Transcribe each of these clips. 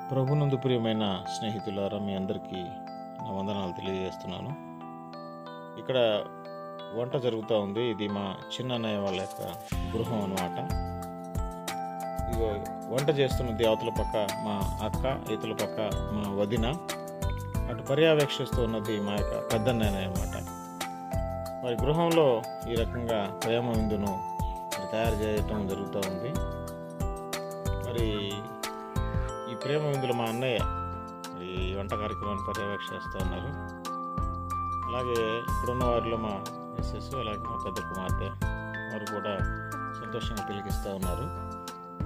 ప్రభునందు ప్రియమైన స్నేహితులారా, మీ అందరికీ నా వందనాలు తెలియజేస్తున్నాను. ఇక్కడ వంట జరుగుతూ ఉంది. ఇది మా చిన్నన్నయ్య వాళ్ళ యొక్క గృహం అన్నమాట. ఇదిగో వంట చేస్తున్నది అవతల పక్క మా అక్క, ఇతల పక్క మా వదిన, అటు పర్యవేక్షిస్తూ ఉన్నది మా యొక్క పెద్దన్నయ్య అన్నమాట. వారి గృహంలో ఈ రకంగా ప్రేమ విందును తయారు చేయటం జరుగుతూ ఉంది. మరి ఈ ప్రేమ విందులో మా అన్నయ్య ఈ వంట కార్యక్రమాన్ని పర్యవేక్షిస్తూ ఉన్నారు. అలాగే ఇప్పుడున్న వారిలో మా మిస్సెస్, అలాగే మా పెద్ద కుమార్తె వారు కూడా సంతోషంగా తిలకిస్తూ ఉన్నారు.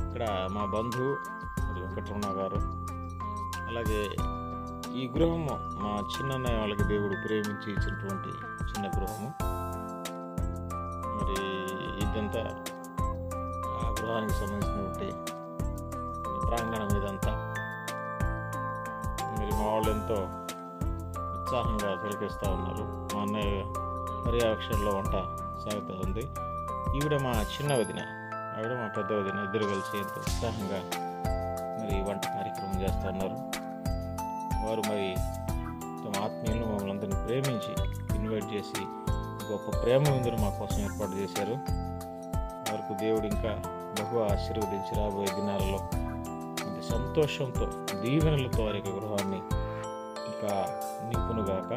ఇక్కడ మా బంధువు మరి వెంకటరమణ గారు, అలాగే ఈ గృహము మా చిన్నన్నయ్య వాళ్ళకి దేవుడు ప్రేమించి ఇచ్చినటువంటి చిన్న గృహము. మరి ఇదంతా ఆ గృహానికి సంబంధించినటువంటి ప్రాంగణం ఇదంతా. మరి మా వాళ్ళు ఎంతో ఉత్సాహంగా తిలకిస్తూ ఉన్నారు. మా అన్నయ్య పర్యవేక్షణలో వంట సాగుతూ ఉంది. ఈవిడ మా చిన్న వదిన, ఆవిడ మా పెద్ద వదిన, ఇద్దరు కలిసి ఎంతో ఉత్సాహంగా మరి వంట కార్యక్రమం చేస్తూ ఉన్నారు. వారు మరి తమ ఆత్మీయులను మమ్మల్ని అందరినీ ప్రేమించి ఇన్వైట్ చేసి గొప్ప ప్రేమ విందును మా కోసం ఏర్పాటు చేశారు. వారికి దేవుడు ఇంకా బహు ఆశీర్వదించి రాబోయే దినాలలో సంతోషంతో, దీవెనలతో వారి యొక్క గృహాన్ని ఇంకా నింపునుగాక.